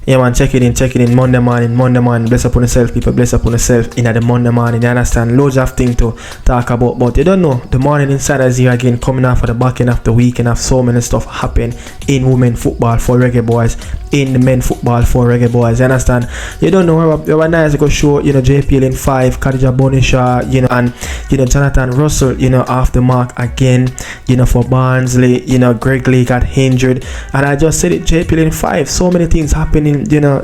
Yeah man, check it in Monday morning, bless upon yourself people, bless upon yourself in the Monday morning, you understand, loads of things to talk about, but you don't know, the morning insiders here again, coming out for the back end of the week and have so many stuff happen in women football for Reggae Boys, in the men football for Reggae Boys, you understand, you don't know, we have a nice good show, you know, JPL in 5, Khadija Bunnyshaw, you know, and, you know, Jonathan Russell, you know, off the mark again, you know, for Barnsley, you know, Gregleigh got injured, and I just said it, JPL in 5, so many things happening. You know,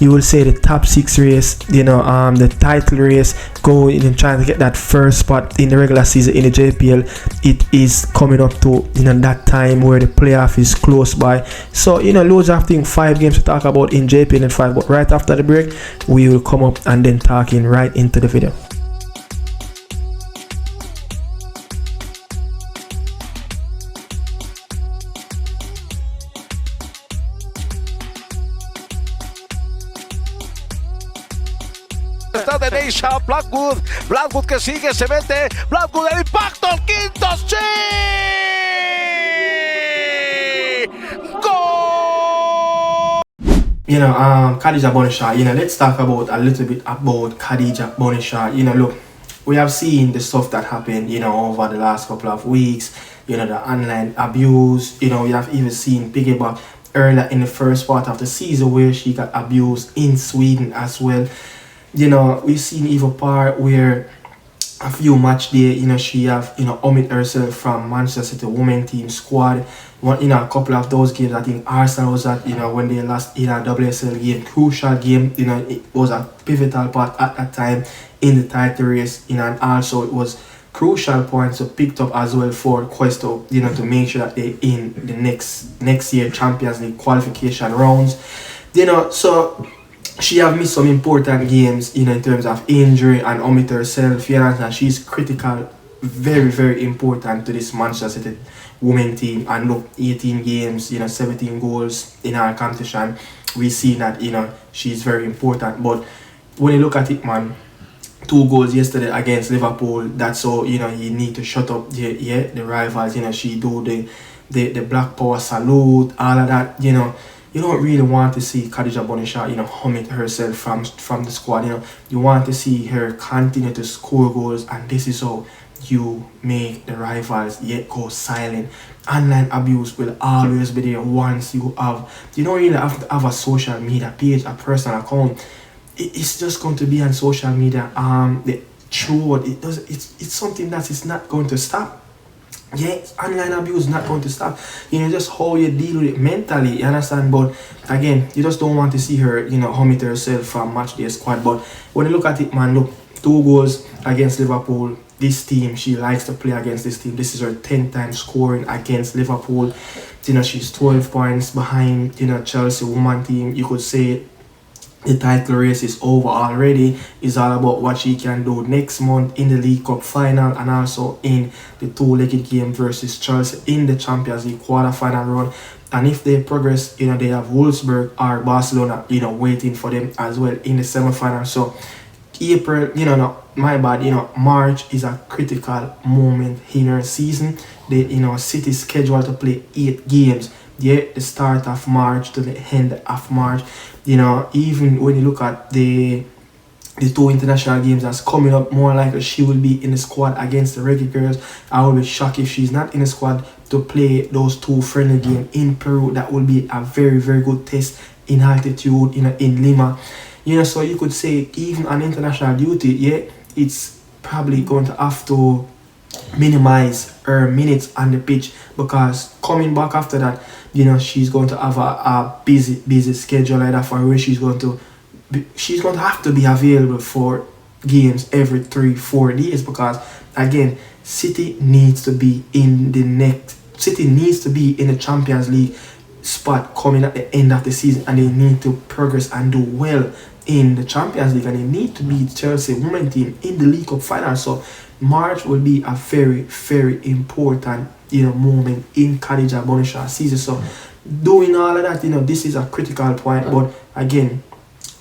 you will say the top 6 race, you know, the title race, trying to get that first spot in the regular season in the JPL. It is coming up to, you know, that time where the playoff is close by. So, you know, loads of things, 5 games to talk about in JPL and 5. But right after the break, we will come up and then talking right into the video. Está de Nation, Blackwood que sigue, se mete, Blackwood el impacto, el quinto, sí, goal. You know, Khadija Bunnyshaw, you know, let's talk about a little bit about Khadija Bunnyshaw. You know, look, we have seen the stuff that happened, you know, over the last couple of weeks, you know, the online abuse, you know, we have even seen piggyback earlier in the first part of the season where she got abused in Sweden as well. You know, we've seen even part where a few match there, you know, she have, you know, omit herself from Manchester City women team squad. One, you know, a couple of those games, I think Arsenal was at, you know, when they lost in a WSL game, crucial game, you know, it was a pivotal part at that time in the title race, you know, and also it was crucial points to picked up as well for Questo, you know, to make sure that they're in the next year Champions League qualification rounds, you know, so she have missed some important games, you know, in terms of injury and omit herself, you know, and she's critical, very, very important to this Manchester City women team. And look, 18 games, you know, 17 goals in her competition. We see that, you know, she's very important. But when you look at it, man, 2 goals yesterday against Liverpool, that's all, you know, you need to shut up the rivals, you know, she do the Black Power salute, all of that, you know. You don't really want to see Khadija Bunnyshaw, you know, omit herself from the squad, you know. You want to see her continue to score goals, and this is how you make the rivals yet go silent. Online abuse will always be there once you have, you don't really have to have a social media page, a personal account. It's just going to be on social media. The truth, it's something that is not going to stop. Yeah, online abuse is not going to stop. You know, just how you deal with it mentally, you understand? But again, you just don't want to see her, you know, omit herself from match day squad. But when you look at it, man, look, 2 goals against Liverpool. This team, she likes to play against this team. This is her 10th time scoring against Liverpool. You know, she's 12 points behind, you know, Chelsea woman team. You could say the title race is over already. It's all about what she can do next month in the League Cup final and also in the 2-legged game versus Chelsea in the Champions League quarter-final run. And if they progress, you know, they have Wolfsburg or Barcelona, you know, waiting for them as well in the semi-final. So April, you know, no, my bad, you know, March is a critical moment in her season. They, you know, City scheduled to play 8 games. Yeah, the start of March to the end of March. You know, even when you look at the 2 international games that's coming up, more likely she will be in the squad against the Reggae girls. I will be shocked if she's not in the squad to play those 2 friendly games in Peru. That will be a very, very good test in altitude, you know, in Lima. You know, so you could say even on international duty, yeah, it's probably going to have to minimize her minutes on the pitch, because coming back after that, you know, she's going to have a busy schedule like that, for where she's going to have to be available for games every 3-4 days, because again, City needs to be in the Champions League spot coming at the end of the season, and they need to progress and do well in the Champions League, and they need to beat Chelsea women team in the League Cup final. So March will be a very, very important, you know, moment in Khadija Bunnyshaw season. So doing all of that, you know, this is a critical point. But again,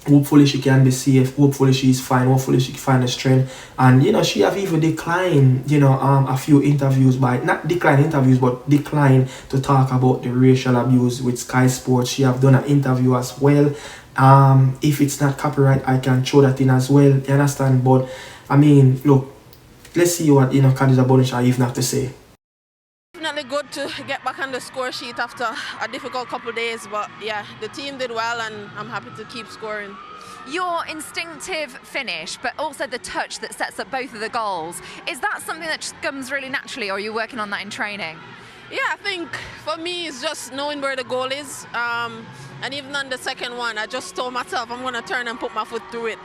Hopefully she can be safe. Hopefully she's fine. Hopefully she can find the strength. And she have even declined, a few interviews not declined interviews, but declined to talk about the racial abuse with Sky Sports. She have done an interview as well. If it's not copyright, I can throw that in as well. You understand? But I mean, look, let's see what Khadija Bunnyshaw even have to say. Definitely good to get back on the score sheet after a difficult couple of days, but yeah, the team did well and I'm happy to keep scoring. Your instinctive finish, but also the touch that sets up both of the goals, is that something that just comes really naturally, or are you working on that in training? Yeah, I think for me it's just knowing where the goal is, and even on the second one I just told myself I'm going to turn and put my foot through it.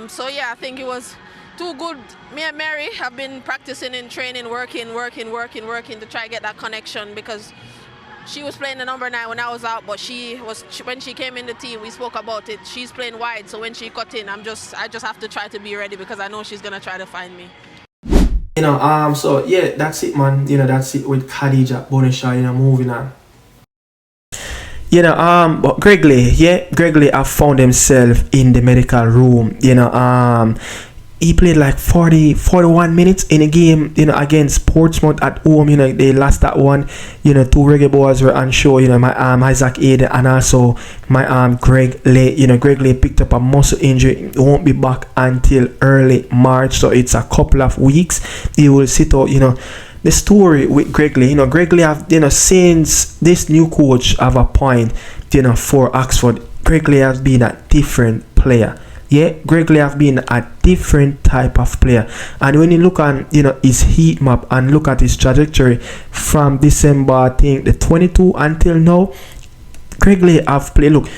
So yeah, I think it was too good. Me and Mary have been practicing in training, working to try to get that connection, because she was playing the number 9 when I was out, but when she came in the team, we spoke about it. She's playing wide, so when she cut in, I just have to try to be ready, because I know she's gonna try to find me. So yeah, that's it, man. That's it with Khadija Bunnyshaw. Moving on. But Gregleigh have found himself in the medical room. He played like 41 minutes in a game, against Portsmouth at home. They lost that one. 2 reggaeboyz were unsure. My Isaac Aiden and also my Gregleigh. Gregleigh picked up a muscle injury. He won't be back until early March, so it's a couple of weeks. He will sit out. The story with Gregleigh. Gregleigh have since this new coach have appointed for Oxford. Gregleigh has been a different player. Yeah, Gregleigh have been a different type of player, and when you look on his heat map and look at his trajectory from December, I think the 22 until now, Gregleigh have played. Look,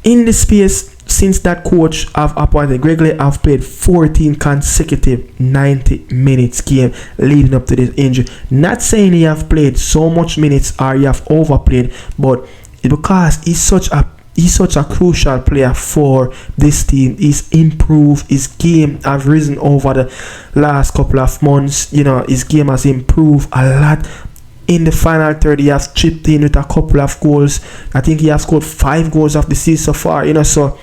in the space since that coach have appointed, Gregleigh have played 14 consecutive 90 minutes game leading up to this injury. Not saying he have played so much minutes or he have overplayed, but it's because he's such a crucial player for this team. He's improved. His game have risen over the last couple of months. His game has improved a lot. In the final third, he has chipped in with a couple of goals. I think he has scored 5 goals of the season so far. So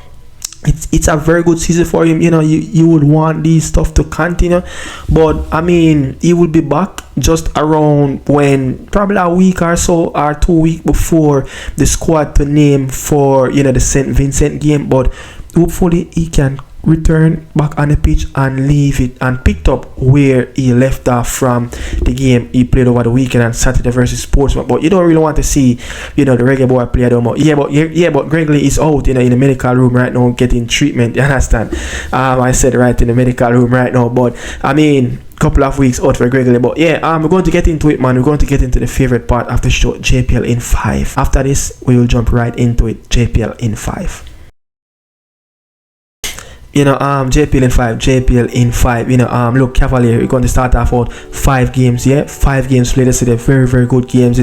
it's a very good season for him. You would want these stuff to continue, but I mean, he will be back just around when probably a week or so or 2 weeks before the squad to name for the St. Vincent game. But hopefully he can return back on the pitch and leave it and picked up where he left off from the game he played over the weekend on Saturday versus Portsmouth. But you don't really want to see the reggae boy play no more. But Gregleigh is out in the medical room right now getting treatment. You understand? I said right in the medical room right now, but I mean, couple of weeks out for Gregleigh. But yeah, we're going to get into it, man. We're going to get into the favorite part of the show, JPL in 5. After this, we will jump right into it. JPL in 5. JPL in 5. Look, Cavalier, we're going to start off out 5 games. 5 games played yesterday. Very, very good games.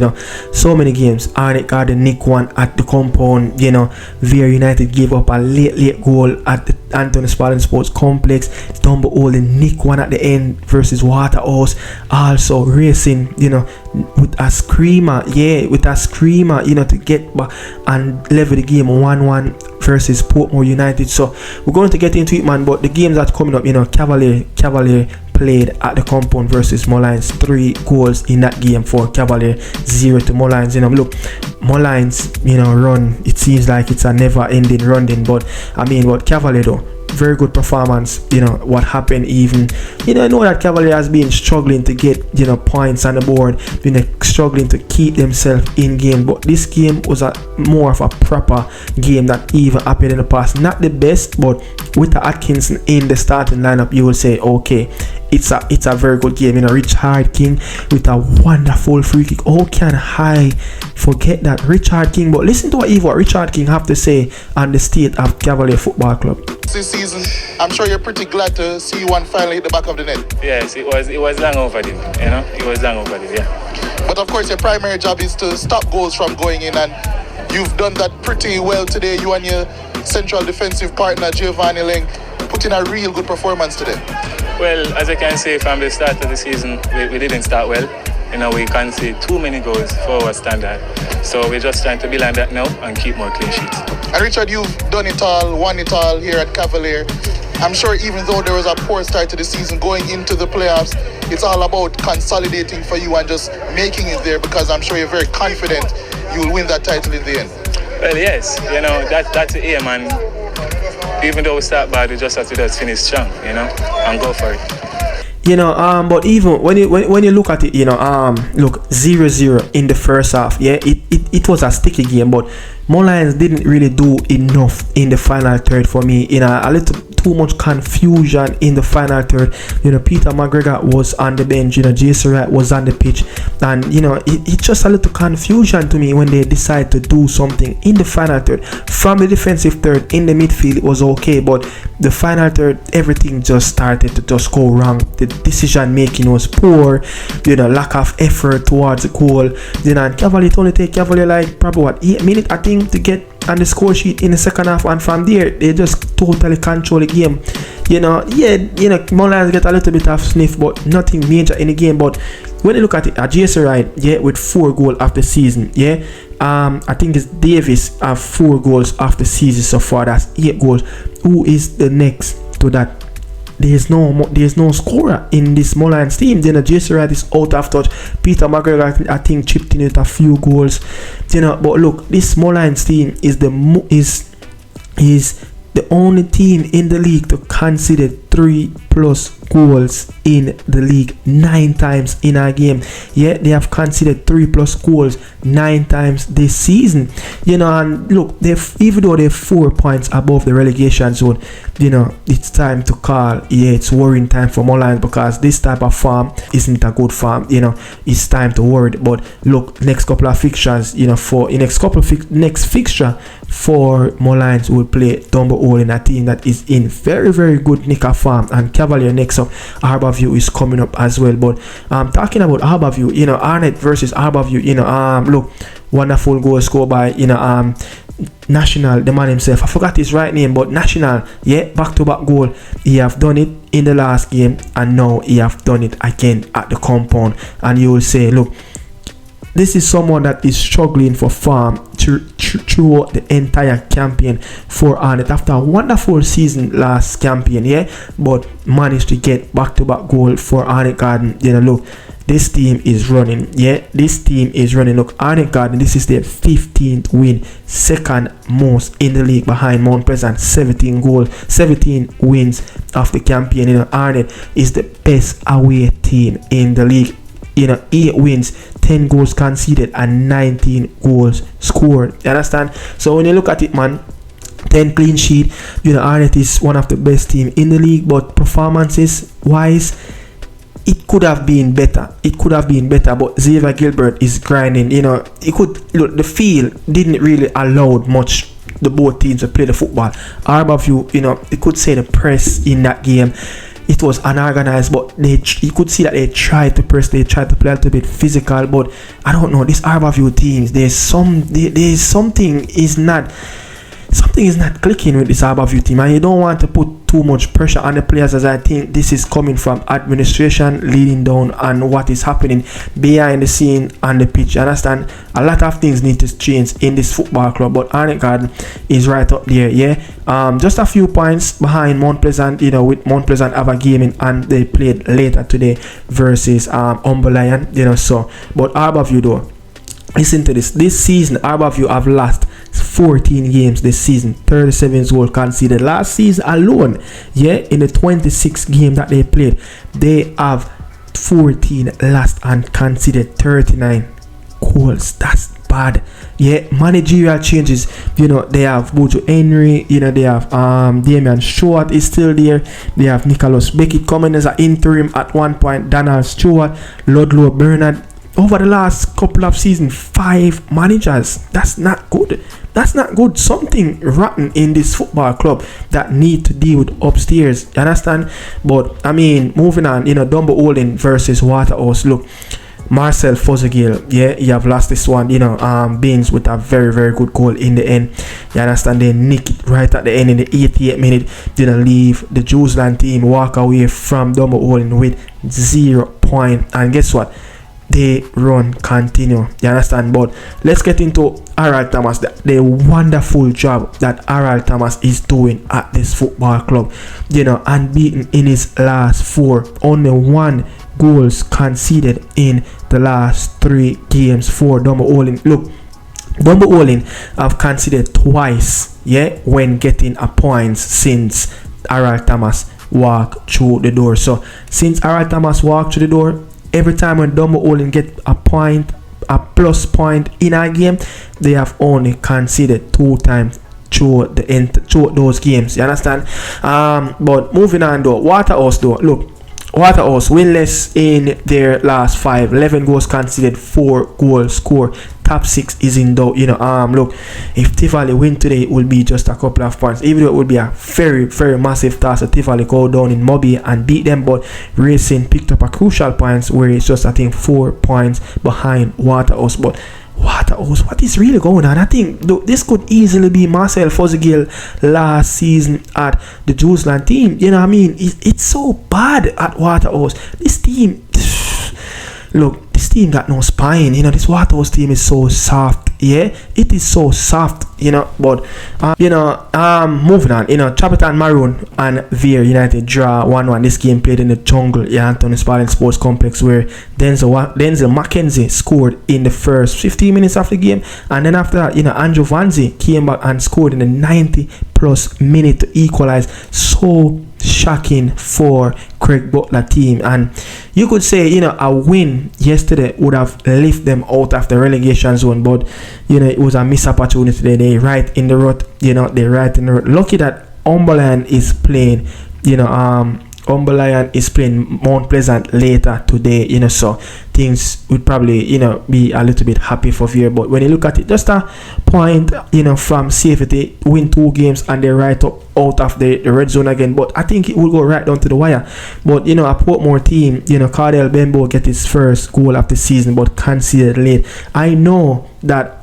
So many games. Arnett got the nick one at the compound. Via United gave up a late goal at the Anthony Spalding Sports Complex. Dumbo Hole the nick one at the end versus Waterhouse. Also racing, with a screamer. To get back and level the game 1-1 versus Portmore United. So we're going to get into it, man. But the games that's coming up, Cavalier played at the compound versus Moulins. 3 goals in that game for Cavalier, 0 to Moulins. Look, Moulins, run. It seems like it's a never-ending run. But I mean, what Cavalier though? Very good performance. What happened even. I know that Cavalier has been struggling to get points on the board, struggling to keep themselves in game. But this game was more of a proper game that even happened in the past. Not the best, but with the Atkinson in the starting lineup, you will say, okay, it's a very good game. Richard King with a wonderful free kick. How can I forget that? Richard King. But listen to what Richard King have to say on the state of Cavalier Football Club. This season, I'm sure you're pretty glad to see one finally hit the back of the net. Yes, it was long overdue. It was long overdue. Yeah. But of course, your primary job is to stop goals from going in, and you've done that pretty well today. You and your central defensive partner Giovanni Leigh put in a real good performance today. Well, as I can say, from the start of the season, we didn't start well. You know, we concede too many goals for our standard. So we're just trying to be like that now and keep more clean sheets. And Richard, you've done it all, won it all here at Cavalier. I'm sure even though there was a poor start to the season going into the playoffs, it's all about consolidating for you and just making it there, because I'm sure you're very confident you'll win that title in the end. Well, yes, you know, that's the aim, and even though we start bad, we just have to just finish strong, you know, and go for it. You know, but even when you look at it, you know, look, 0-0 in the first half. Yeah, it was a sticky game, but Lions didn't really do enough in the final third for me. You know, a little too much confusion in the final third. You know, Peter McGregor was on the bench. You know, Seria A was on the pitch, and you know, it's just a little confusion to me when they decide to do something in the final third. From the defensive third in the midfield, it was okay, but the final third, everything just started to just go wrong. The decision making was poor. You know, lack of effort towards the goal. You know, and Cavalier, it only take Cavalier like probably 8 minutes, I think, to get on the score sheet in the second half, and from there they just totally control the game. You know, yeah, you know, Lions get a little bit of sniff, but nothing major in the game. But when you look at it, Seria, yeah, with 4 goals of the season, yeah, I think it's Davis have 4 goals of the season so far. That's 8 goals. Who is the next to that? There's no scorer in this Lions team. Then Seria is out of touch. Peter McGregor, I think, chipped in with a few goals. You know, but look, this Lions team is the only team in the league to concede 3+ goals in the league 9 times in a game. Yeah, they have conceded 3+ goals 9 times this season. You know, and look, even though they're 4 points above the relegation zone, you know, it's time to call. Yeah, it's worrying time for Lions, because this type of form isn't a good form. You know, it's time to worry. But look, next couple of fixtures, you know, for next fixture for Lions will play Dumbo Hole in a team that is in very, very good nick of form, and Cavalier next up. Harborview is coming up as well. But talking about Harborview, you know, Arnett versus Harborview, you know, look, wonderful goal scored by, you know, National, the man himself, I forgot his right name, but National, yeah, back-to-back goal. He have done it in the last game, and now he have done it again at the compound. And you will say, look, this is someone that is struggling for form throughout the entire campaign for Arnett after a wonderful season last campaign, yeah, but managed to get back-to-back goal for Arnett Garden. You know, look, this team is running. Yeah, this team is running. Look, Arnett Garden, this is their 15th win, second most in the league behind Mount Pleasant, 17 wins of the campaign. You know, Arnett is the best away team in the league. You know, 8 wins, 10 goals conceded, and 19 goals scored. You understand? So when you look at it, man, 10 clean sheet. You know, Arnett is one of the best team in the league, but performances wise, it could have been better. But Xavier Gilbert is grinding. You know, the field didn't really allow much the both teams to play the football. Harborview, you know, you could say the press in that game, it was unorganized, but you could see that they tried to press, they tried to play a little bit physical. But I don't know, this Harborview teams, something is not clicking with this Harborview team, and you don't want to put too much pressure on the players, as I think this is coming from administration leading down on what is happening behind the scene on the pitch. You understand? A lot of things need to change in this football club, but Arnett Garden is right up there. Yeah, just a few points behind Mount Pleasant. You know, with Mount Pleasant have a game in, and they played later today versus Lion. You know, so but Harborview though, listen to this season Harborview have lost 14 games this season, 37 goals conceded. Last season alone, yeah, in the 26 games that they played, they have 14 lost and conceded 39 goals. That's bad. Yeah, managerial changes. You know, they have Bojo Henry. You know, they have Damian Stewart is still there. They have Nicholas Beckett coming as an interim at one point. Donald Stewart, Ludlow Bernard. Over the last couple of seasons, 5 managers. That's not good. Something rotten in this football club that need to deal with upstairs. You understand? But I mean, moving on. You know, Dumbo Olin versus Waterhouse. Look, Marcel Fozagil, yeah, he have lost this one. You know, Baines with a very, very good goal in the end. You understand? They nick it right at the end in the 88th minute. Didn't leave the Jewsland team walk away from Dumbo Olin with 0 points. And guess what? they run continue. You understand? But let's get into Harold Thomas, the wonderful job that Harold Thomas is doing at this football club. You know, unbeaten in his last 4, only 1 goals conceded in the last 3 games for Dumbo Olin. Look, Dumbo Olin have conceded twice, yeah, when getting a point since Harold Thomas walked through the door. So since Harold Thomas walked through the door, every time when Dumbo Olin get a point, a plus point in a game, they have only conceded 2 times through those games. You understand? But moving on though, Waterhouse though, look, Waterhouse winless in their last 5, 11 goals conceded, 4 goals scored. Top 6 is in doubt. You know, look, if Tivoli win today, it will be just a couple of points. Even though it would be a very, very massive task to Tivoli go down in Mobi and beat them, but Racing picked up a crucial points where it's just, I think, 4 points behind Waterhouse. But Waterhouse, what is really going on? I think this could easily be Marcel Fuzzigill last season at the Jerusalem team. You know what I mean? It's so bad at Waterhouse. This team, look, this team got no spine. You know, this Waterhouse team is so soft. Yeah, it is so soft. You know, but moving on. You know, Chaperton Maroon and Veer United draw 1-1. This game played in the jungle, yeah, Anthony Spalding Sports Complex, where Denzel McKenzie scored in the first 15 minutes of the game, and then after that, you know, Andrew Vanzi came back and scored in the 90+ minute to equalize. So shocking for Craig Butler team, and you could say, you know, a win yesterday would have lifted them out of the relegation zone, but you know, it was a missed opportunity today. They right in the rut, you know, they right in the rut. Lucky that Umberland is playing, you know, Umberland is playing Mount Pleasant later today, you know, so things would probably, you know, be a little bit happy for Veer. But when you look at it, just a point, you know, from safety, win 2 games and they right up out of the red zone again. But I think it will go right down to the wire. But, you know, a Portmore team, you know, Cardell Bembo get his first goal of the season, but conceded late. I know that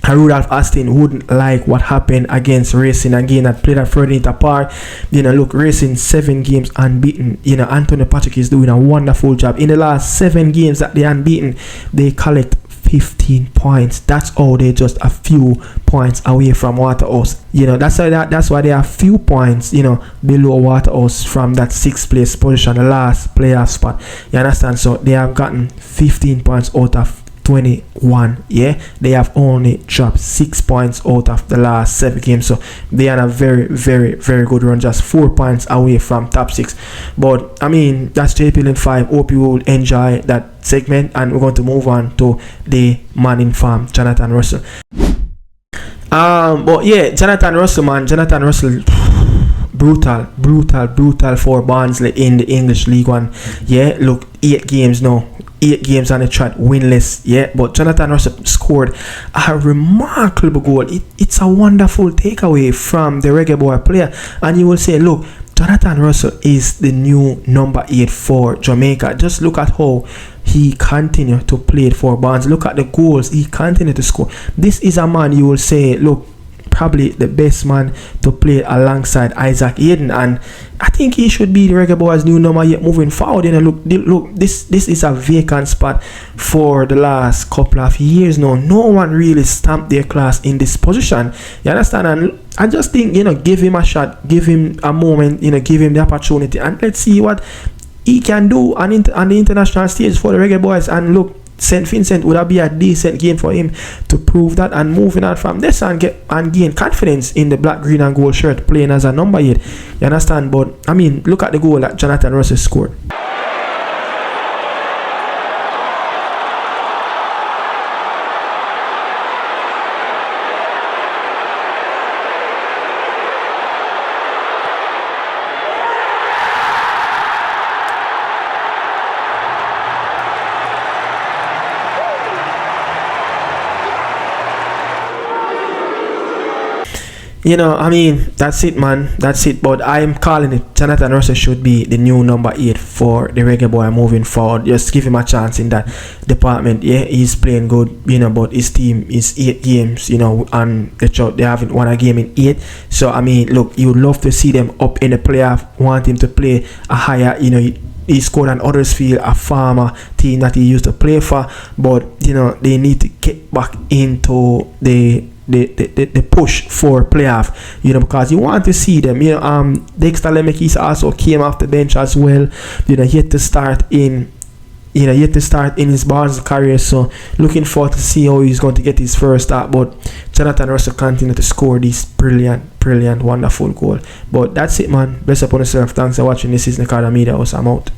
Rudolph Aston wouldn't like what happened against Racing again, that played at Ferdinand apart. You know, look, Racing 7 games unbeaten. You know, Anthony Patrick is doing a wonderful job. In the last 7 games that they unbeaten, they collect 15 points. That's all. They just a few points away from Waterhouse. You know, that's why they are few points, you know, below Waterhouse from that 6th place position, the last playoff spot. You understand? So they have gotten 15 points out of 21. Yeah, they have only dropped 6 points out of the last 7 games, so they are a very, very, very good run, just 4 points away from top 6. But I mean, that's JPL in 5. Hope you will enjoy that segment, and we're going to move on to the man in farm, Jonathan Russell. But yeah, Jonathan Russell, brutal for Barnsley in the English League One. Yeah, look, 8 games now, 8 games on the trot, winless. Yeah, but Jonathan Russell scored a remarkable goal. It's a wonderful takeaway from the Reggae Boy player, and you will say, look, Jonathan Russell is the new number 8 for Jamaica. Just look at how he continued to play for Barnes. Look at the goals he continued to score. This is a man, you will say, look, probably the best man to play alongside Isaac Hayden, and I think he should be the Reggae Boys' new number 8 moving forward. You know, look, this is a vacant spot for the last couple of years now. No one really stamped their class in this position. You understand? And I just think, you know, give him a shot, give him a moment, you know, give him the opportunity, and let's see what he can do on the international stage for the Reggae Boys. And look, St. Vincent would have been a decent game for him to prove that, and moving on from this and gain confidence in the black, green and gold shirt, playing as a number 8. You understand? But I mean, look at the goal that Jonathan Russell scored. You know, I mean, that's it, man. That's it. But I'm calling it. Jonathan Russell should be the new number 8 for the Reggae Boy moving forward. Just give him a chance in that department. Yeah, he's playing good, you know, but his team is 8 games, you know, and they haven't won a game in 8. So, I mean, look, you would love to see them up in the playoff, want him to play a higher, you know, he scored and others feel a former team that he used to play for, but you know they need to get back into the push for playoff, you know, because you want to see them, you know. Dexter Lemekis also came off the bench as well, you know, yet to start in his Barnes career, so looking forward to see how he's going to get his first start. But Jonathan Russell continued to score this brilliant, wonderful goal. But that's it, man. Bless up on yourself. Thanks for watching. This is Nicardo Media House. I'm out.